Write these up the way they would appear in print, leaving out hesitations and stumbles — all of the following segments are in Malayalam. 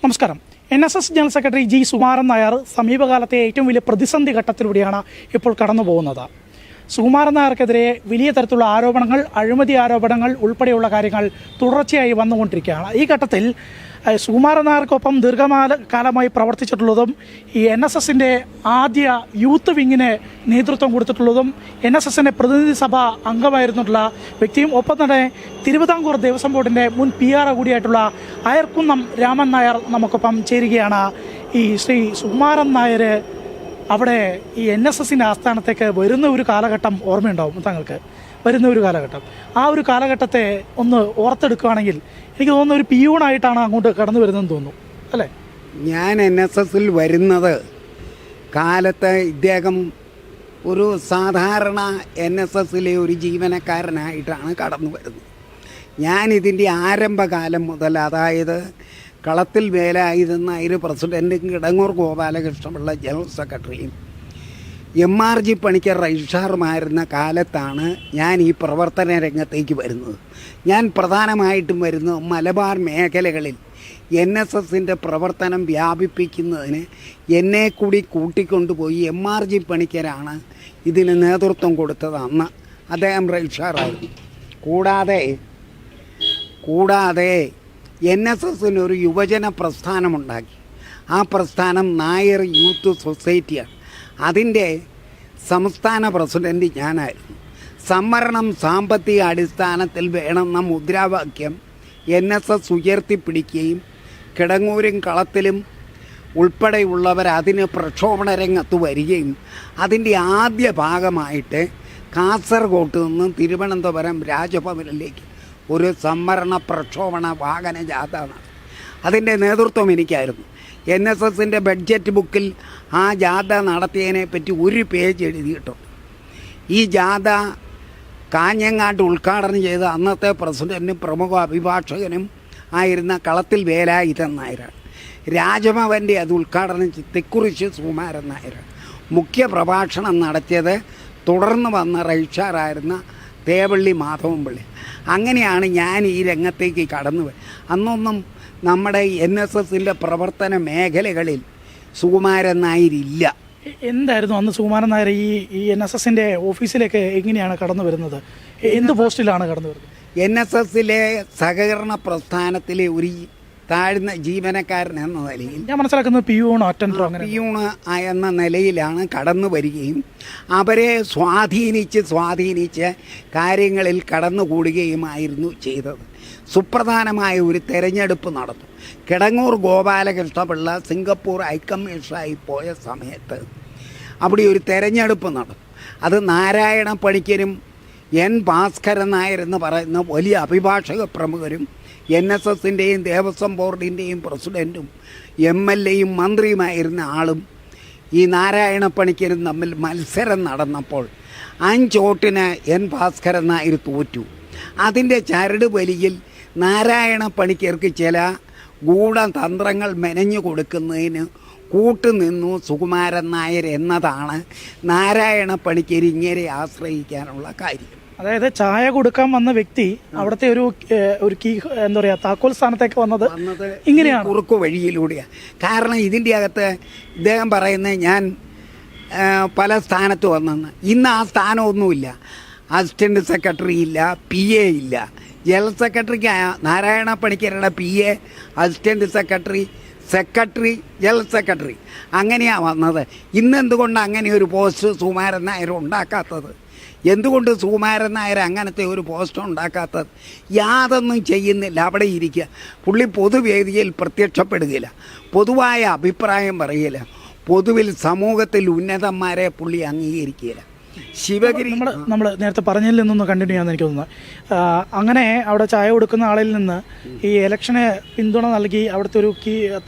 നമസ്കാരം. NSS general secretary G Sukumaran Nair സമീപകാലത്തെ ഏറ്റവും വലിയ പ്രതിസന്ധി ഘട്ടത്തിലൂടെയാണ് ഇപ്പോൾ കടന്നു പോകുന്നത്. സുകുമാരൻ നായർക്കെതിരെ വലിയ തരത്തിലുള്ള ആരോപണങ്ങൾ, അഴിമതി ആരോപണങ്ങൾ ഉൾപ്പെടെയുള്ള കാര്യങ്ങൾ തുടർച്ചയായി വന്നുകൊണ്ടിരിക്കുകയാണ്. ഈ ഘട്ടത്തിൽ സുകുമാരൻ നായർക്കൊപ്പം ദീർഘകാലമായി പ്രവർത്തിച്ചിട്ടുള്ളതും ഈ NSSന്റെ ആദ്യ യൂത്ത് വിങ്ങിന് നേതൃത്വം കൊടുത്തിട്ടുള്ളതും NSSന്റെ പ്രതിനിധി സഭ അംഗമായിരുന്നിട്ടുള്ള വ്യക്തിയും ഒപ്പം തന്നെ തിരുവിതാംകൂർ ദേവസ്വം ബോർഡിൻ്റെ മുൻ PR കൂടിയായിട്ടുള്ള അയർക്കുന്നം രാമൻ നായർ നമുക്കൊപ്പം ചേരുകയാണ്. ഈ ശ്രീ സുകുമാരൻ നായർ അവിടെ ഈ NSSന്റെ ആസ്ഥാനത്തേക്ക് വരുന്ന ഒരു കാലഘട്ടം ഓർമ്മയുണ്ടാവും താങ്കൾക്ക്? വരുന്ന ഒരു കാലഘട്ടം, ആ ഒരു കാലഘട്ടത്തെ ഒന്ന് ഓർത്തെടുക്കുകയാണെങ്കിൽ എനിക്ക് തോന്നുന്ന ഒരു പിയൂണായിട്ടാണ് അങ്ങോട്ട് കടന്നു വരുന്നതെന്ന് തോന്നുന്നു, അല്ലേ? ഞാൻ NSSൽ വരുന്നത് കാലത്ത് ഇദ്ദേഹം ഒരു സാധാരണ NSSലെ ഒരു ജീവനക്കാരനായിട്ടാണ് കടന്നു വരുന്നത്. ഞാനിതിൻ്റെ ആരംഭകാലം മുതൽ, അതായത് കളത്തിൽ വേലായിരുന്ന അതിന് പ്രസിഡൻറ്റും കിടങ്ങൂർ ഗോപാലകൃഷ്ണപിള്ള ജനറൽ സെക്രട്ടറിയും MRG പണിക്കർ രജിസ്ട്രാറുമായിരുന്ന കാലത്താണ് ഞാൻ ഈ പ്രവർത്തന രംഗത്തേക്ക് വരുന്നത്. ഞാൻ പ്രധാനമായിട്ടും വരുന്നത് മലബാർ മേഖലകളിൽ NSSൻ്റെ പ്രവർത്തനം വ്യാപിപ്പിക്കുന്നതിന് എന്നെ കൂടി കൂട്ടിക്കൊണ്ടുപോയി MRG പണിക്കരാണ് ഇതിന് നേതൃത്വം കൊടുത്തത്. അന്ന് അദ്ദേഹം രജിസ്ട്രാറായിരുന്നു. കൂടാതെ NSSനൊരു യുവജന പ്രസ്ഥാനമുണ്ടാക്കി. ആ പ്രസ്ഥാനം നായർ യൂത്ത് സൊസൈറ്റിയാണ്. അതിൻ്റെ സംസ്ഥാന പ്രസിഡൻറ്റ് ഞാനായിരുന്നു. സംവരണം സാമ്പത്തിക അടിസ്ഥാനത്തിൽ വേണമെന്ന മുദ്രാവാക്യം NSS ഉയർത്തിപ്പിടിക്കുകയും കിടങ്ങൂരും കളത്തിലും ഉൾപ്പെടെയുള്ളവർ അതിന് പ്രക്ഷോഭണ രംഗത്ത് വരികയും അതിൻ്റെ ആദ്യ ഭാഗമായിട്ട് കാസർഗോട്ട് നിന്നും തിരുവനന്തപുരം രാജഭവനിലേക്ക് ഒരു സംവരണ പ്രക്ഷോഭണ വാഹന ജാഥ നടത്തി. അതിൻ്റെ നേതൃത്വം എനിക്കായിരുന്നു. NSSൻ്റെ ബഡ്ജറ്റ് ബുക്കിൽ ആ ജാഥ നടത്തിയതിനെപ്പറ്റി ഒരു പേജ് എഴുതിയിട്ടുണ്ട്. ഈ ജാഥ കാഞ്ഞങ്ങാട്ട് ഉദ്ഘാടനം ചെയ്ത അന്നത്തെ പ്രസിഡൻറ്റും പ്രമുഖ അഭിഭാഷകനും ആയിരുന്ന കളത്തിൽ വേലായുധൻ നായരാണ്. രാജഭവൻ്റെ അത് ഉദ്ഘാടനം തെക്കുറിശ്ശി സുകുമാരൻ നായരാണ്. മുഖ്യ പ്രഭാഷണം നടത്തിയത് തുടർന്ന് വന്ന രജിസ്ട്രാറായിരുന്ന തേവള്ളി മാധവൻപിള്ളി. അങ്ങനെയാണ് ഞാൻ ഈ രംഗത്തേക്ക് കടന്നു വരുന്നത്. അന്നൊന്നും നമ്മുടെ NSSൻ്റെ പ്രവർത്തന മേഖലകളിൽ സുകുമാരൻ നായരില്ല. എന്തായിരുന്നു അന്ന് സുകുമാരൻ നായർ ഈ NSSൻ്റെ ഓഫീസിലേക്ക് എങ്ങനെയാണ് കടന്നു വരുന്നത്? എന്ത് പോസ്റ്റിലാണ് കടന്നു വരുന്നത്? NSSലെ സഹകരണ പ്രസ്ഥാനത്തിലെ ഒരു താഴ്ന്ന ജീവനക്കാരൻ എന്ന നിലയിൽ, ഞാൻ മനസ്സിലാക്കുന്നത് പിയൂണോ അറ്റൻഡറോ അങ്ങനെ പിയൂണ് എന്ന നിലയിലാണ് കടന്നു വരികയും അവരെ സ്വാധീനിച്ച് കാര്യങ്ങളിൽ കടന്നുകൂടുകയുമായിരുന്നു ചെയ്തത്. സുപ്രധാനമായ ഒരു തെരഞ്ഞെടുപ്പ് നടന്നു. കിടങ്ങൂർ ഗോപാലകൃഷ്ണപിള്ള സിംഗപ്പൂർ ഹൈക്കമ്മീഷണറായി പോയ സമയത്ത് അവിടെ ഒരു തെരഞ്ഞെടുപ്പ് നടന്നു. അത് നാരായണ പണിക്കരും ഭാസ്കരൻ നായർ എന്ന് പറയുന്ന വലിയ അഭിഭാഷക പ്രമുഖരും NSSൻ്റെയും ദേവസ്വം ബോർഡിൻ്റെയും പ്രസിഡൻറ്റും MLAയും മന്ത്രിയുമായിരുന്ന ആളും ഈ നാരായണ പണിക്കരും തമ്മിൽ മത്സരം നടന്നപ്പോൾ 5 വോട്ടിന് ഭാസ്കരൻ നായർ തോറ്റു. അതിൻ്റെ ചരട് വലിയിൽ നാരായണ പണിക്കർക്ക് ചില ഗൂഢതന്ത്രങ്ങൾ മെനഞ്ഞു കൊടുക്കുന്നതിന് കൂട്ടുനിന്നു സുകുമാരൻ നായർ എന്നതാണ് നാരായണ പണിക്കർ ഇങ്ങനെ ആശ്രയിക്കാനുള്ള കാര്യം. അതായത് ചായ കൊടുക്കാൻ വന്ന വ്യക്തി അവിടുത്തെ ഒരു കീ എന്താ പറയുക താക്കോൽ സ്ഥാനത്തേക്ക് വന്നത് ഇങ്ങനെയാണ്, കുറുക്കു വഴിയിലൂടെയാണ്. കാരണം ഇതിൻ്റെ അകത്ത് ഇദ്ദേഹം പറയുന്നത് ഞാൻ പല സ്ഥാനത്ത് വന്നെന്ന്. ഇന്ന് ആ സ്ഥാനമൊന്നുമില്ല. അസിസ്റ്റൻറ്റ് സെക്രട്ടറി ഇല്ല, PA ഇല്ല. ജനറൽ സെക്രട്ടറിക്ക് നാരായണ പണിക്കരുടെ PA, assistant secretary, general secretary അങ്ങനെയാണ് വന്നത്. ഇന്നെന്തുകൊണ്ട് അങ്ങനെ ഒരു പോസ്റ്റ് സുകുമാരൻ നായർ ഉണ്ടാക്കാത്തത്? എന്തുകൊണ്ട് സുകുമാരൻ നായർ അങ്ങനത്തെ ഒരു പോസ്റ്റ് ഉണ്ടാക്കാത്തത്? യാതൊന്നും ചെയ്യുന്നില്ല, അവിടെ ഇരിക്കുക. പുള്ളി പൊതുവേദിയിൽ പ്രത്യക്ഷപ്പെടുകയില്ല, പൊതുവായ അഭിപ്രായം പറയുകയില്ല, പൊതുവിൽ സമൂഹത്തിൽ ഉന്നതന്മാരെ പുള്ളി അംഗീകരിക്കുകയില്ല. ശിവഗിരി നമ്മൾ നേരത്തെ പറഞ്ഞതിൽ നിന്നൊന്ന് കണ്ടിന്യൂ ചെയ്യാമെന്ന് എനിക്ക് തോന്നുന്നത്. അങ്ങനെ അവിടെ ചായ കൊടുക്കുന്ന ആളിൽ നിന്ന് ഈ ഇലക്ഷന് പിന്തുണ നൽകി അവിടുത്തെ ഒരു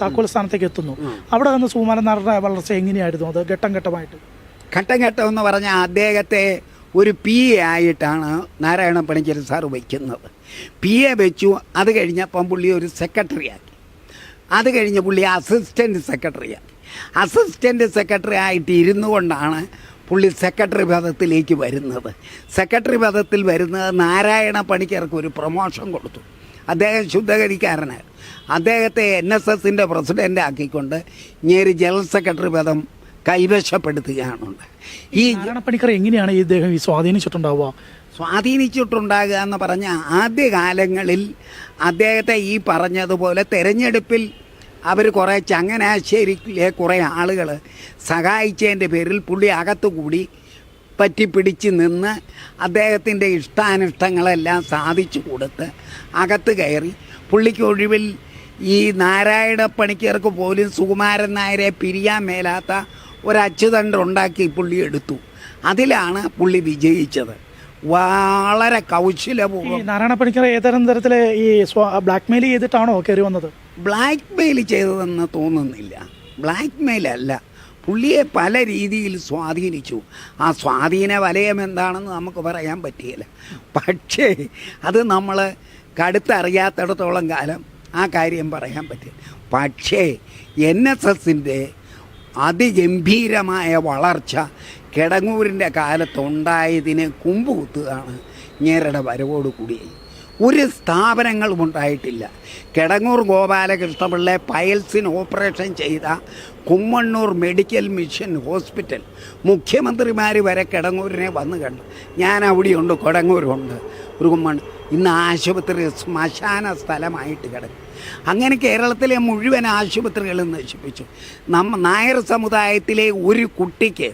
താക്കോൽ സ്ഥാനത്തേക്ക് എത്തുന്നു. അവിടെ നിന്ന് സുകുമാരൻ നായരുടെ വളർച്ച എങ്ങനെയായിരുന്നു? അത് ഘട്ടം ഘട്ടം എന്ന് പറഞ്ഞാൽ അദ്ദേഹത്തെ ഒരു PA ആയിട്ടാണ് നാരായണ പണിക്കർ സാർ വയ്ക്കുന്നത്. PA വെച്ചു. അത് കഴിഞ്ഞപ്പം പുള്ളി ഒരു സെക്രട്ടറിയാക്കി. അത് കഴിഞ്ഞ് പുള്ളി അസിസ്റ്റൻറ്റ് സെക്രട്ടറിയാക്കി. അസിസ്റ്റൻറ്റ് സെക്രട്ടറി ആയിട്ട് ഇരുന്നു കൊണ്ടാണ് പുള്ളി സെക്രട്ടറി പദത്തിലേക്ക് വരുന്നത്. സെക്രട്ടറി പദത്തിൽ വരുന്നത് നാരായണ പണിക്കർക്ക് ഒരു പ്രൊമോഷൻ കൊടുത്തു. അദ്ദേഹം ശുദ്ധഗതിക്കാരനായിരുന്നു. അദ്ദേഹത്തെ NSSൻ്റെ പ്രസിഡൻ്റ് ആക്കിക്കൊണ്ട് ഇങ്ങേര് ജനറൽ സെക്രട്ടറി പദം കൈവശപ്പെടുത്തുകയാണുണ്ട്. ഈ നാരായണപ്പണിക്കർ എങ്ങനെയാണ് ഈ ഇദ്ദേഹം ഈ സ്വാധീനിച്ചിട്ടുണ്ടാവുക? സ്വാധീനിച്ചിട്ടുണ്ടാകുക എന്ന് പറഞ്ഞ ആദ്യകാലങ്ങളിൽ അദ്ദേഹത്തെ ഈ പറഞ്ഞതുപോലെ തെരഞ്ഞെടുപ്പിൽ അവർ കുറേ ചങ്ങനാശ്ശേരിയിലെ കുറേ ആളുകൾ സഹായിച്ചതിൻ്റെ പേരിൽ പുള്ളി അകത്തുകൂടി പറ്റിപ്പിടിച്ച് നിന്ന് അദ്ദേഹത്തിൻ്റെ ഇഷ്ടാനിഷ്ടങ്ങളെല്ലാം സാധിച്ചു കൊടുത്ത് അകത്ത് കയറി പുള്ളിക്ക് ഒഴിവിൽ ഈ നാരായണപ്പണിക്കർക്ക് പോലും സുകുമാരൻ നായരെ പിരിയാൻ മേലാത്ത ഒരച്ചുതണ്ട് ഉണ്ടാക്കി പുള്ളി എടുത്തു. അതിലാണ് പുള്ളി വിജയിച്ചത്. വളരെ കൗശലപൂർവ്വം. നാരായണപ്പണിക്കർ ഏതെങ്കിലും തരത്തിൽ ഈ ബ്ലാക്ക് മെയിൽ ചെയ്തിട്ടാണോ കയറി വന്നത്? ബ്ലാക്ക് മെയിൽ ചെയ്തതെന്ന് തോന്നുന്നില്ല. ബ്ലാക്ക് മെയിൽ അല്ല, പുള്ളിയെ പല രീതിയിൽ സ്വാധീനിച്ചു. ആ സ്വാധീന വലയം എന്താണെന്ന് നമുക്ക് പറയാൻ പറ്റിയില്ല. പക്ഷേ അത് നമ്മൾ കടുത്തറിയാത്തിടത്തോളം കാലം ആ കാര്യം പറയാൻ പറ്റില്ല. പക്ഷേ NSSൻ്റെ അതിഗംഭീരമായ വളർച്ച കിടങ്ങൂരിൻ്റെ കാലത്തുണ്ടായതിന് കുമ്പുകുത്തുകയാണ് ഇങ്ങേരുടെ വരവോടുകൂടി. ഒരു സ്ഥാപനങ്ങളും ഉണ്ടായിട്ടില്ല. കിടങ്ങൂർ ഗോപാലകൃഷ്ണപിള്ള പൈൽസിന് ഓപ്പറേഷൻ ചെയ്ത കുമ്മണ്ണൂർ മെഡിക്കൽ മിഷൻ ഹോസ്പിറ്റൽ മുഖ്യമന്ത്രിമാർ വരെ കിടങ്ങൂരിനെ വന്ന് കണ്ടു. ഞാൻ അവിടെയുണ്ട്, കിടങ്ങൂരുണ്ട്. ഒരു ഇന്ന് ആശുപത്രി ശ്മശാന സ്ഥലമായിട്ട് കിടക്കും. അങ്ങനെ കേരളത്തിലെ മുഴുവൻ ആശുപത്രികളും നശിപ്പിച്ചു. നായർ സമുദായത്തിലെ ഒരു കുട്ടിക്ക്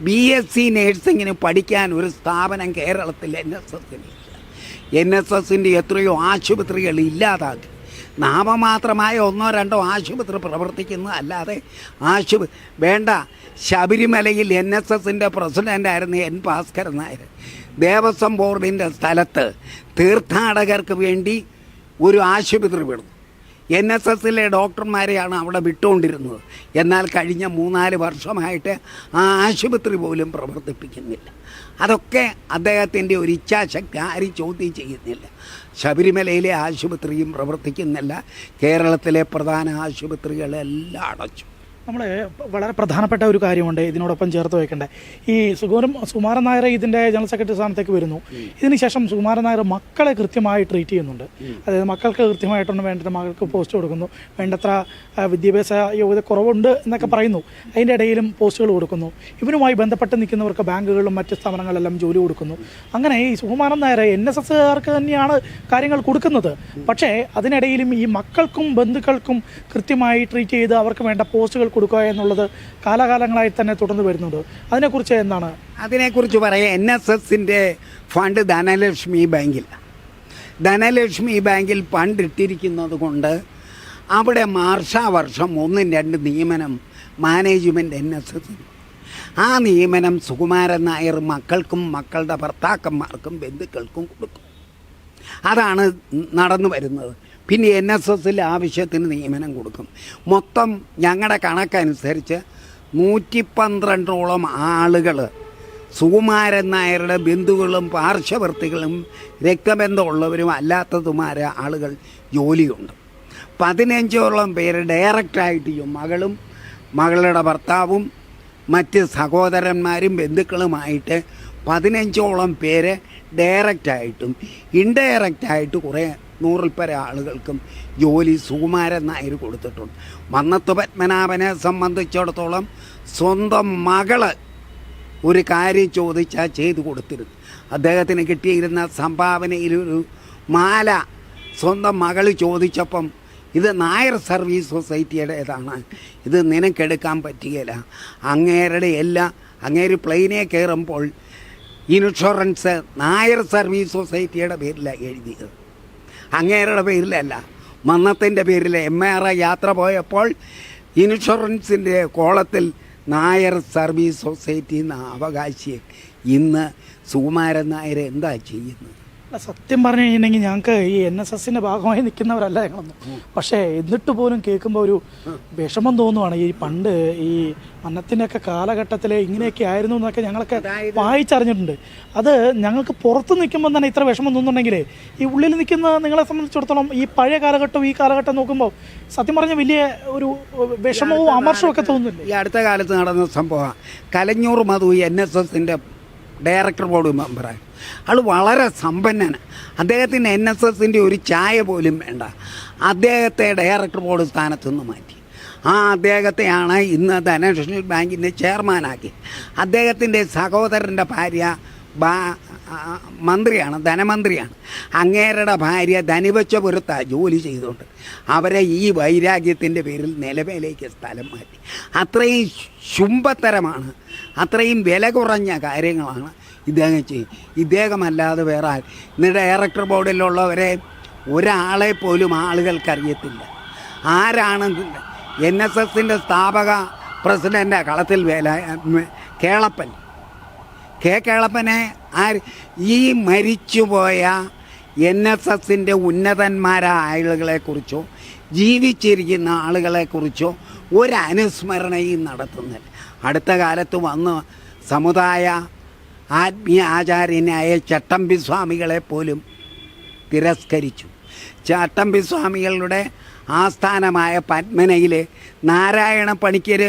BSc നേഴ്സിങ്ങിന് പഠിക്കാൻ ഒരു സ്ഥാപനം കേരളത്തിൽ NSSനില്ല. NSSൻ്റെ എത്രയോ ആശുപത്രികൾ ഇല്ലാതാക്കി. നാമമാത്രമായ 1-2 ആശുപത്രി പ്രവർത്തിക്കുന്നു, അല്ലാതെ വേണ്ട. ശബരിമലയിൽ NSSൻ്റെ പ്രസിഡൻ്റായിരുന്നു N ഭാസ്കരൻ നായർ. ദേവസ്വം ബോർഡിൻ്റെ സ്ഥലത്ത് തീർത്ഥാടകർക്ക് വേണ്ടി ഒരു ആശുപത്രി വിടുന്നു. NSSലെ ഡോക്ടർമാരെയാണ് അവിടെ വിട്ടുകൊണ്ടിരുന്നത്. എന്നാൽ കഴിഞ്ഞ 3-4 വർഷമായിട്ട് ആ ആശുപത്രി പോലും പ്രവർത്തിപ്പിക്കുന്നില്ല. അതൊക്കെ അദ്ദേഹത്തിൻ്റെ ഒരു ഇച്ഛാശക്തി ആരും ചോദ്യം ചെയ്യുന്നില്ല. ശബരിമലയിലെ ആശുപത്രിയും പ്രവർത്തിക്കുന്നില്ല. കേരളത്തിലെ പ്രധാന ആശുപത്രികളെല്ലാം അടച്ചു. നമ്മൾ വളരെ പ്രധാനപ്പെട്ട ഒരു കാര്യമുണ്ട് ഇതിനോടൊപ്പം ചേർത്ത് വയ്ക്കേണ്ട. ഈ സുകുമാരൻ നായർ ഇതിൻ്റെ ജനറൽ സെക്രട്ടറി സ്ഥാനത്തേക്ക് വരുന്നു. ഇതിനുശേഷം സുകുമാരൻ നായർ മക്കളെ കൃത്യമായി ട്രീറ്റ് ചെയ്യുന്നുണ്ട്. അതായത് മക്കൾക്ക് കൃത്യമായിട്ടൊന്നും വേണ്ടത്ര മകൾക്ക് പോസ്റ്റ് കൊടുക്കുന്നു, വേണ്ടത്ര വിദ്യാഭ്യാസ യോഗ്യത കുറവുണ്ട് എന്നൊക്കെ പറയുന്നു. അതിൻ്റെ ഇടയിലും പോസ്റ്റുകൾ കൊടുക്കുന്നു. ഇവരുമായി ബന്ധപ്പെട്ട് നിൽക്കുന്നവർക്ക് ബാങ്കുകളിലും മറ്റ് സ്ഥാപനങ്ങളിലെല്ലാം ജോലി കൊടുക്കുന്നു. അങ്ങനെ ഈ സുകുമാരൻ നായർ NSSകാർക്ക് തന്നെയാണ് കാര്യങ്ങൾ കൊടുക്കുന്നത്. പക്ഷേ അതിനിടയിലും ഈ മക്കൾക്കും ബന്ധുക്കൾക്കും കൃത്യമായി ട്രീറ്റ് ചെയ്ത് അവർക്ക് വേണ്ട പോസ്റ്റുകൾ കൊടുക്കുക എന്നുള്ളത് കാലാകാലങ്ങളായി തന്നെ തുടർന്ന് വരുന്നുണ്ട്. അതിനെക്കുറിച്ച് എന്താണ്? അതിനെക്കുറിച്ച് പറയാം. NSSൻ്റെ ഫണ്ട് ധനലക്ഷ്മി ബാങ്കിൽ ഫണ്ട് ഇട്ടിരിക്കുന്നത് കൊണ്ട് അവിടെ വർഷം 1-2 നിയമനം മാനേജ്മെൻറ്റ് NSS. ആ നിയമനം സുകുമാരൻ നായർ മക്കൾക്കും മക്കളുടെ ഭർത്താക്കന്മാർക്കും ബന്ധുക്കൾക്കും കൊടുക്കും. അതാണ് നടന്നു വരുന്നത്. പിന്നെ NSSൽ ആവശ്യത്തിന് നിയമനം കൊടുക്കും. മൊത്തം ഞങ്ങളുടെ കണക്കനുസരിച്ച് 112ഓളം ആളുകൾ സുകുമാരൻ നായരുടെ ബന്ധുക്കളും പാർശ്വവർത്തികളും രക്തബന്ധമുള്ളവരും അല്ലാത്തതുമായ ആളുകൾ ജോലിയുണ്ട്. 15ഓളം പേര് ഡയറക്റ്റായിട്ട് മകളും മകളുടെ ഭർത്താവും മറ്റ് സഹോദരന്മാരും ബന്ധുക്കളുമായിട്ട് 15ഓളം പേര് ഡയറക്റ്റായിട്ടും ഇൻഡയറക്റ്റായിട്ട് കുറേ 100-ൽ ആളുകൾക്കും ജോലി സുകുമാരൻ നായർ കൊടുത്തിട്ടുണ്ട്. മന്നത്ത് പത്മനാഭനെ സംബന്ധിച്ചിടത്തോളം സ്വന്തം മകള് ഒരു കാര്യം ചോദിച്ചാൽ ചെയ്തു കൊടുത്തിരുന്നു. അദ്ദേഹത്തിന് കിട്ടിയിരുന്ന സംഭാവനയിലൊരു മാല സ്വന്തം മകൾ ചോദിച്ചപ്പം ഇത് നായർ സർവീസ് സൊസൈറ്റിയുടേതാണ്, ഇത് നിനക്കെടുക്കാൻ പറ്റുകയില്ല. അങ്ങേര് പ്ലെയിനെ കയറുമ്പോൾ ഇൻഷുറൻസ് നായർ സർവീസ് സൊസൈറ്റിയുടെ പേരിലാണ് എഴുതിയത്, അങ്ങേരുടെ പേരിലല്ല. മന്നത്തിൻ്റെ പേരിൽ MR യാത്ര പോയപ്പോൾ ഇൻഷുറൻസിൻ്റെ കോളത്തിൽ നായർ സർവീസ് സൊസൈറ്റി എന്ന അവകാശി. ഇന്ന് സുകുമാരൻ നായർ എന്താ ചെയ്യുന്നത്? സത്യം പറഞ്ഞു കഴിഞ്ഞിട്ടുണ്ടെങ്കിൽ ഞങ്ങൾക്ക് ഈ NSSൻ്റെ ഭാഗമായി നിൽക്കുന്നവരല്ല ഞങ്ങളൊന്നും. പക്ഷേ എന്നിട്ട് പോലും കേൾക്കുമ്പോൾ ഒരു വിഷമം തോന്നുവാണ്. ഈ പണ്ട് ഈ മന്നത്തിൻ്റെയൊക്കെ കാലഘട്ടത്തിൽ ഇങ്ങനെയൊക്കെ ആയിരുന്നു എന്നൊക്കെ ഞങ്ങളൊക്കെ വായിച്ചറിഞ്ഞിട്ടുണ്ട്. അത് ഞങ്ങൾക്ക് പുറത്ത് നിൽക്കുമ്പോൾ തന്നെ ഇത്ര വിഷമം തോന്നുന്നുണ്ടെങ്കിൽ ഈ ഉള്ളിൽ നിൽക്കുന്ന നിങ്ങളെ സംബന്ധിച്ചിടത്തോളം ഈ പഴയ കാലഘട്ടവും ഈ കാലഘട്ടം നോക്കുമ്പോൾ സത്യം പറഞ്ഞ വലിയ ഒരു വിഷമവും അമർഷവും ഒക്കെ തോന്നുന്നില്ല. ഈ അടുത്ത കാലത്ത് നടന്ന സംഭവം കലഞ്ഞൂർ മധു NSSൻ്റെ ഡയറക്ടർ ബോർഡ് മെമ്പറായി. ആൾ വളരെ സമ്പന്നന്. അദ്ദേഹത്തിന് NSSൻ്റെ ഒരു ചായ പോലും വേണ്ട. അദ്ദേഹത്തെ ഡയറക്ടർ ബോർഡ് സ്ഥാനത്ത് നിന്ന് മാറ്റി. ആ അദ്ദേഹത്തെയാണ് ഇന്ന് ധനലക്ഷ്മി ബാങ്കിൻ്റെ ചെയർമാനാക്കി. അദ്ദേഹത്തിൻ്റെ സഹോദരൻ്റെ ഭാര്യ മന്ത്രിയാണ്, ധനമന്ത്രിയാണ്. അങ്ങേരുടെ ഭാര്യ ധനിവച്ചപുരത്താണ് ജോലി ചെയ്തുകൊണ്ട് അവരെ ഈ വൈരാഗ്യത്തിൻ്റെ പേരിൽ നിലവിലേക്ക് സ്ഥലം മാറ്റി. അത്രയും ശുംഭത്തരമാണ്, അത്രയും വില കുറഞ്ഞ കാര്യങ്ങളാണ് ഇദ്ദേഹം ചെയ്യും. ഇദ്ദേഹമല്ലാതെ വേറെ ഇന്ന് ഡയറക്ടർ ബോർഡിലുള്ളവരെ ഒരാളെ പോലും ആളുകൾക്കറിയത്തില്ല. ആരാണ് NSSൻ്റെ സ്ഥാപക പ്രസിഡൻ്റ് കളത്തിൽ കേളപ്പൻ, കേളപ്പനെ ഈ മരിച്ചുപോയ NSSൻ്റെ ഉന്നതന്മാരായ ആളുകളെക്കുറിച്ചോ ജീവിച്ചിരിക്കുന്ന ആളുകളെക്കുറിച്ചോ ഒരനുസ്മരണയും നടത്തുന്നില്ല. അടുത്ത കാലത്ത് വന്ന് സമുദായ ആത്മീയ ആചാര്യനായ ചട്ടമ്പി സ്വാമികളെ പോലും തിരസ്കരിച്ചു. ചട്ടമ്പി സ്വാമികളുടെ ആസ്ഥാനമായ പത്മനയിൽ നാരായണ പണിക്കർ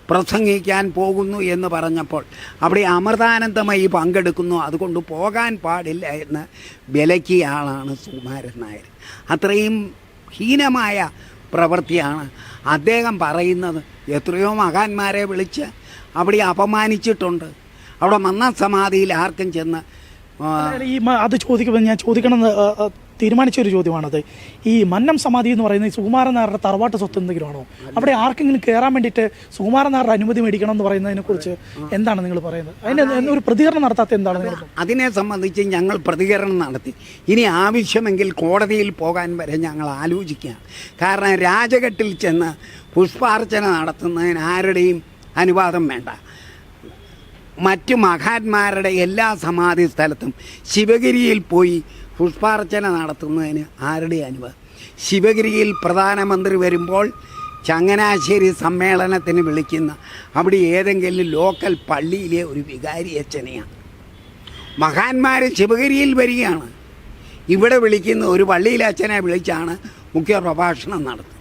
പ്രസംഗിക്കാൻ പോകുന്നു എന്ന് പറഞ്ഞപ്പോൾ അവിടെ അമൃതാനന്ദമയി പങ്കെടുക്കുന്നു, അതുകൊണ്ട് പോകാൻ പാടില്ല എന്ന് വിലക്കിയ ആളാണ് സുകുമാരൻ നായർ. അത്രയും ഹീനമായ പ്രവൃത്തിയാണ് അദ്ദേഹം പറയുന്നത്. എത്രയോ മഹാന്മാരെ വിളിച്ച് അവിടെ അപമാനിച്ചിട്ടുണ്ട്. അവിടെ മന്നസമാധിയിൽ ആർക്കും ചെന്ന് അത് ചോദിക്കുമ്പോൾ ഞാൻ ചോദിക്കണമെന്ന് തീരുമാനിച്ചൊരു ചോദ്യമാണത്. ഈ മന്നം സമാധി എന്ന് പറയുന്നത് സുകുമാരൻ നായരുടെ തറവാട്ട് സ്വത്ത് എന്തെങ്കിലും ആണോ? അവിടെ ആർക്കെങ്കിലും കയറാൻ വേണ്ടിയിട്ട് സുകുമാരൻ നായരുടെ അനുമതി മേടിക്കണം എന്ന് പറയുന്നതിനെ കുറിച്ച് എന്താണ് നിങ്ങൾ പറയുന്നത്? അതിന് ഒരു പ്രതികരണം നടത്താത്ത എന്താണ് നിങ്ങൾ? അതിനെ സംബന്ധിച്ച് ഞങ്ങൾ പ്രതികരണം നടത്തി. ഇനി ആവശ്യമെങ്കിൽ കോടതിയിൽ പോകാൻ വരെ ഞങ്ങൾ ആലോചിക്കുകയാണ്. കാരണം രാജഘട്ടിൽ ചെന്ന് പുഷ്പാർച്ചന നടത്തുന്നതിന് ആരുടെയും അനുവാദം വേണ്ട. മറ്റു മഹാന്മാരുടെ എല്ലാ സമാധി സ്ഥലത്തും ശിവഗിരിയിൽ പോയി പുഷ്പാർച്ചന നടത്തുന്നതിന് ആരുടെ അനുവാദം? ശിവഗിരിയിൽ പ്രധാനമന്ത്രി വരുമ്പോൾ ചങ്ങനാശ്ശേരി സമ്മേളനത്തിന് വിളിക്കുന്ന അവിടെ ഏതെങ്കിലും ലോക്കൽ പള്ളിയിലെ ഒരു വികാരി അച്ഛനെയാണ്. മഹാന്മാർ ശിവഗിരിയിൽ വരികയാണ്, ഇവിടെ വിളിക്കുന്ന ഒരു പള്ളിയിലെ അച്ഛനെ വിളിച്ചാണ് മുഖ്യ പ്രഭാഷണം നടത്തുന്നത്.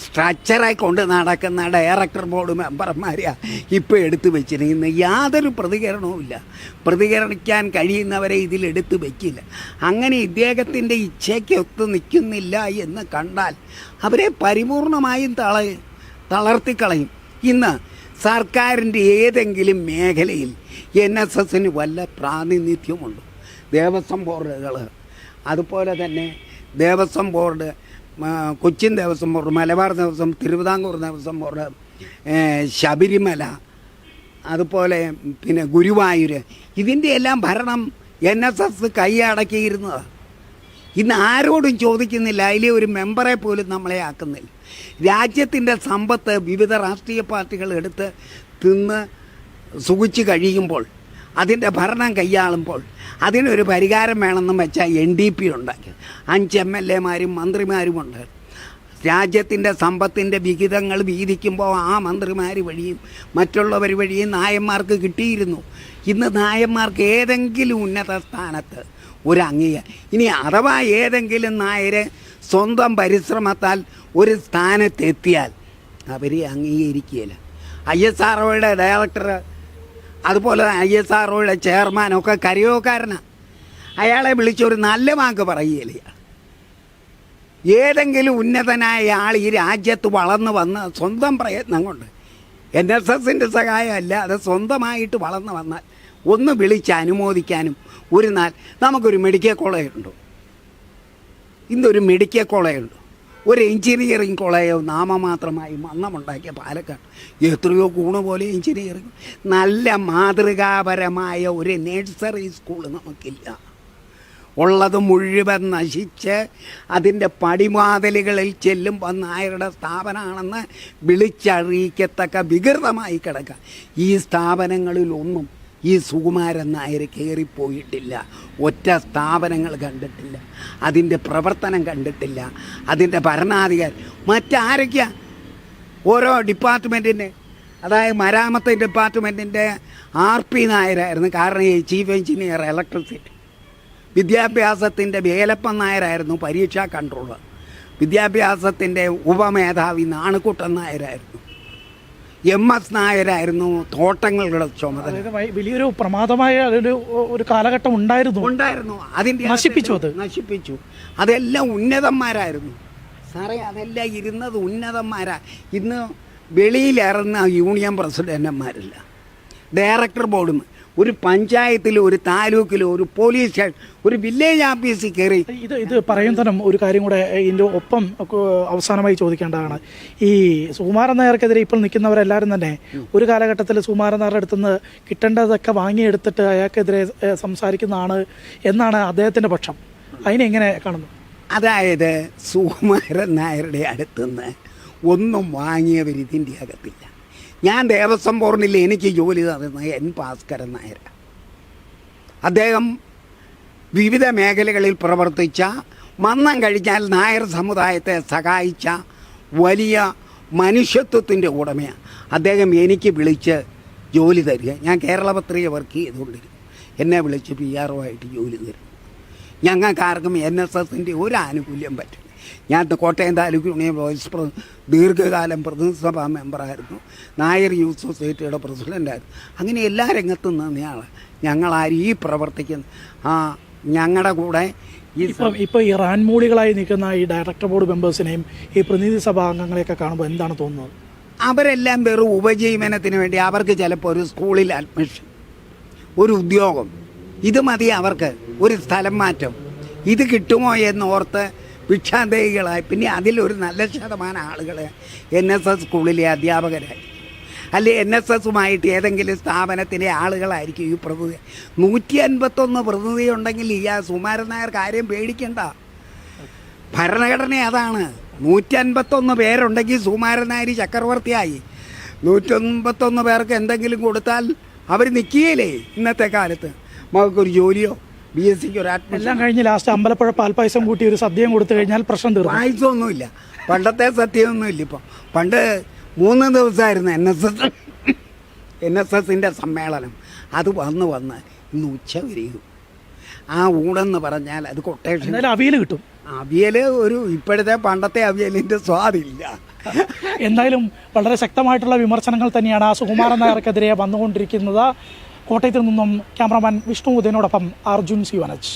സ്ട്രക്ചറെ കൊണ്ട് നടക്കുന്ന ഡയറക്ടർ ബോർഡ് മെമ്പർമാരെ ഇപ്പോൾ എടുത്തു വെച്ചിരിക്കുന്നത്. യാതൊരു പ്രതികരണവുമില്ല. പ്രതികരിക്കാൻ കഴിയുന്നവരെ ഇതിലെടുത്ത് വയ്ക്കില്ല. അങ്ങനെ ഇദ്ദേഹത്തിൻ്റെ ഇച്ഛയ്ക്കൊത്ത് നിൽക്കുന്നില്ല എന്ന് കണ്ടാൽ അവരെ പരിപൂർണമായും തളർത്തിക്കളയും. ഇന്ന് സർക്കാരിൻ്റെ ഏതെങ്കിലും മേഖലയിൽ NSSന് വല്ല പ്രാതിനിധ്യമുണ്ടോ? ദേവസ്വം ബോർഡുകൾ, അതുപോലെ തന്നെ Devaswom board, Cochin Devaswom board, Malabar Devaswom, Thiruvithamkoor Devaswom board, Sabarimala, അതുപോലെ പിന്നെ ഗുരുവായൂർ, ഇതിൻ്റെ എല്ലാം ഭരണം NSS കൈയടക്കിയിരുന്നതാണ്. ഇന്ന് ആരോടും ചോദിക്കുന്നില്ല. അതിലെ ഒരു മെമ്പറെ പോലും നമ്മളെ ആക്കുന്നില്ല. രാജ്യത്തിൻ്റെ സമ്പത്ത് വിവിധ രാഷ്ട്രീയ പാർട്ടികൾ എടുത്ത് തിന്ന് സുഖിച്ച് കഴിയുമ്പോൾ, അതിൻ്റെ ഭരണം കൈയാളുമ്പോൾ അതിനൊരു പരിഹാരം വേണമെന്ന് വെച്ചാൽ NDP ഉണ്ടാക്കി 5 MLA-മാരും മന്ത്രിമാരുമുണ്ട്. രാജ്യത്തിൻ്റെ സമ്പത്തിൻ്റെ വിഹിതങ്ങൾ വീതിക്കുമ്പോൾ ആ മന്ത്രിമാർ വഴിയും മറ്റുള്ളവർ വഴിയും നായന്മാർക്ക് കിട്ടിയിരുന്നു. ഇന്ന് നായന്മാർക്ക് ഏതെങ്കിലും ഉന്നത സ്ഥാനത്ത് ഒരു ഇനി അഥവാ ഏതെങ്കിലും നായർ സ്വന്തം പരിശ്രമത്താൽ ഒരു സ്ഥാനത്തെത്തിയാൽ അവരെ അംഗീകരിക്കുകയില്ല. ISROയുടെ ഡയറക്ടർ, അതുപോലെ ISROയുടെ ചെയർമാനൊക്കെ കരയോക്കാരനാണ്. അയാളെ വിളിച്ചൊരു നല്ല വാക്ക് പറയുകയില്ല. ഏതെങ്കിലും ഉന്നതനായ ആൾ ഈ രാജ്യത്ത് വളർന്നു വന്ന് സ്വന്തം പ്രയത്നം കൊണ്ട് NSSൻ്റെ സഹായമല്ല, അത് സ്വന്തമായിട്ട് വളർന്നു വന്നാൽ ഒന്ന് വിളിച്ച് അനുമോദിക്കാനും ഒരു നാൾ നമുക്കൊരു മെഡിക്കൽ കോളേജ് ഉണ്ടോ? ഇന്നൊരു മെഡിക്കൽ കോളേജ് ഉണ്ടോ? ഒരു എഞ്ചിനീയറിംഗ് കോളേജോ നാമമാത്രമായി മണ്ണമുണ്ടാക്കിയ പാലക്കാട് എത്രയോ കൂണ് പോലെ എഞ്ചിനീയറിംഗ്, നല്ല മാതൃകാപരമായ ഒരു നഴ്സറി സ്കൂൾ നമുക്കില്ല. ഉള്ളത് മുഴുവൻ നശിച്ച് അതിൻ്റെ പടിവാതിലുകളിൽ ചെല്ലുമ്പോൾ നായരുടെ സ്ഥാപനമാണെന്ന് വിളിച്ചറിയിക്കത്തക്ക വികൃതമായി കിടക്കുക. ഈ സ്ഥാപനങ്ങളിലൊന്നും ഈ സുകുമാരൻ നായർ കയറിപ്പോയിട്ടില്ല. ഒറ്റ സ്ഥാപനങ്ങൾ കണ്ടിട്ടില്ല, അതിൻ്റെ പ്രവർത്തനം കണ്ടിട്ടില്ല, അതിൻ്റെ ഭരണാധികാരി മറ്റാരൊക്കെയാ? ഓരോ ഡിപ്പാർട്ട്മെൻറ്റിൻ്റെ, അതായത് മരാമത്ത് ഡിപ്പാർട്ട്മെൻറ്റിൻ്റെ RP നായരായിരുന്നു, കാരണം ചീഫ് എഞ്ചിനീയർ ഇലക്ട്രിസിറ്റി. വിദ്യാഭ്യാസത്തിൻ്റെ വേലപ്പൻ നായരായിരുന്നു പരീക്ഷാ കൺട്രോളർ. വിദ്യാഭ്യാസത്തിൻ്റെ ഉപമേധാവി നാണുക്കുട്ടൻ നായരായിരുന്നു. MS നായരായിരുന്നു തോട്ടങ്ങളുടെ ചുമതല. വലിയൊരു പ്രമാദമായ ഒരു കാലഘട്ടം ഉണ്ടായിരുന്നു. അതിൻ്റെ നശിപ്പിച്ചു. അതെല്ലാം ഉന്നതന്മാരായിരുന്നു. സാറേ അതെല്ലാം ഇരുന്നത് ഉന്നതന്മാരാ. ഇന്ന് വെളിയിലിറങ്ങുന്ന യൂണിയൻ പ്രസിഡന്റുമാരില്ല, ഡയറക്ടർ ബോർഡും, ഒരു പഞ്ചായത്തിലും ഒരു താലൂക്കിലും ഒരു പോലീസ് സ്റ്റേഷൻ, ഒരു വില്ലേജ് ഓഫീസിൽ കയറി. ഇത് പറയുന്നതിനും ഒരു കാര്യം കൂടെ ഇതിൻ്റെ ഒപ്പം അവസാനമായി ചോദിക്കേണ്ടതാണ്. ഈ സുകുമാരൻ നായർക്കെതിരെ ഇപ്പോൾ നിൽക്കുന്നവരെല്ലാവരും തന്നെ ഒരു കാലഘട്ടത്തിൽ സുകുമാരൻ നായരുടെ അടുത്തുനിന്ന് കിട്ടേണ്ടതൊക്കെ വാങ്ങിയെടുത്തിട്ട് അയാൾക്കെതിരെ സംസാരിക്കുന്നതാണ് എന്നാണ് അദ്ദേഹത്തിൻ്റെ പക്ഷം. അതിനെങ്ങനെ കാണുന്നു? അതായത് സുകുമാരൻ നായരുടെ അടുത്തുനിന്ന് ഒന്നും വാങ്ങിയവർ ഇതിൻ്റെ അകത്തില്ല. ഞാൻ ദേവസ്വം ബോർഡിൽ എനിക്ക് ജോലി തരുന്നത് എൻ ഭാസ്കരൻ നായർ. അദ്ദേഹം വിവിധ മേഖലകളിൽ പ്രവർത്തിച്ച, മന്നം കഴിഞ്ഞാൽ നായർ സമുദായത്തെ സഹായിച്ച വലിയ മനുഷ്യത്വത്തിൻ്റെ ഉടമയാണ് അദ്ദേഹം. എനിക്ക് വിളിച്ച് ജോലി തരിക, ഞാൻ കേരള പത്രിക വർക്ക് ചെയ്തുകൊണ്ടിരുന്നു, എന്നെ വിളിച്ച് PR ആയിട്ട് ജോലി തരും. ഞങ്ങൾക്കാർക്കും NSSൻ്റെ ഒരു ആനുകൂല്യം പറ്റില്ല. ഞാൻ കോട്ടയം താലൂക്ക് യൂണിയൻ വൈസ് ദീർഘകാലം പ്രതിനിധിസഭാ മെമ്പറായിരുന്നു, നായർ യൂത്ത് സൊസൈറ്റിയുടെ പ്രസിഡൻ്റായിരുന്നു. അങ്ങനെ എല്ലാ രംഗത്തും നിന്നയാൾ. ഞങ്ങളാരും ഈ പ്രവർത്തിക്കുന്ന ഞങ്ങളുടെ കൂടെ ഇപ്പോൾ ഈ റാൻമൂളികളായി നിൽക്കുന്ന ഈ ഡയറക്ടർ ബോർഡ് മെമ്പേഴ്സിനെയും ഈ പ്രതിനിധി സഭാ അംഗങ്ങളെയൊക്കെ കാണുമ്പോൾ എന്താണ് തോന്നുന്നത്? അവരെല്ലാം വെറും ഉപജീവനത്തിന് വേണ്ടി, അവർക്ക് ചിലപ്പോൾ ഒരു സ്കൂളിൽ അഡ്മിഷൻ, ഒരു ഉദ്യോഗം, ഇത് മതി അവർക്ക്, ഒരു സ്ഥലം മാറ്റം, ഇത് കിട്ടുമോ എന്നോർത്ത് ഭിക്ഷാന്തേഹികളായി. പിന്നെ അതിലൊരു നല്ല ശതമാനം ആളുകൾ NSS സ്കൂളിലെ അധ്യാപകരായി, അല്ലെ NSSുമായിട്ട് ഏതെങ്കിലും സ്ഥാപനത്തിലെ ആളുകളായിരിക്കും ഈ പ്രതിനിധി. 151 പ്രതിനിധി ഉണ്ടെങ്കിൽ ഈ സുകുമാരൻ നായർ കാര്യം പേടിക്കണ്ട. ഭരണഘടന അതാണ്. 151 പേരുണ്ടെങ്കിൽ സുകുമാരൻ നായർ ചക്രവർത്തിയായി. 151 പേർക്ക് എന്തെങ്കിലും കൊടുത്താൽ അവർ നിൽക്കുകയില്ലേ ഇന്നത്തെ കാലത്ത്? നമുക്കൊരു ജോലിയോ BScക്ക് ഒരു എല്ലാം കഴിഞ്ഞ് ലാസ്റ്റ് അമ്പലപ്പുഴ പാൽപ്പായസം കൂട്ടി ഒരു സദ്യയും കൊടുത്തു കഴിഞ്ഞാൽ പ്രശ്നം തീർന്നു. പായസമൊന്നുമില്ല, പണ്ടത്തെ സദ്യയൊന്നുമില്ല. ഇപ്പം പണ്ട് 3 ദിവസമായിരുന്നു NSSൻ്റെ സമ്മേളനം. അത് വന്ന് ഇന്ന് ഉച്ച വരെയും. ആ ഊണെന്ന് പറഞ്ഞാൽ അത് കൊട്ടേഷൻ അവിയൽ കിട്ടും. അവിയൽ ഒരു ഇപ്പോഴത്തെ പണ്ടത്തെ അവിയലിൻ്റെ സ്വാദില്ല. എന്തായാലും വളരെ ശക്തമായിട്ടുള്ള വിമർശനങ്ങൾ തന്നെയാണ് സുകുമാരൻ നായർക്കെതിരെ വന്നുകൊണ്ടിരിക്കുന്നത്. കോട്ടയത്തിൽ നിന്നും ക്യാമറാമാൻ വിഷ്ണു ഉദയനോടൊപ്പം അർജുൻ CUNH.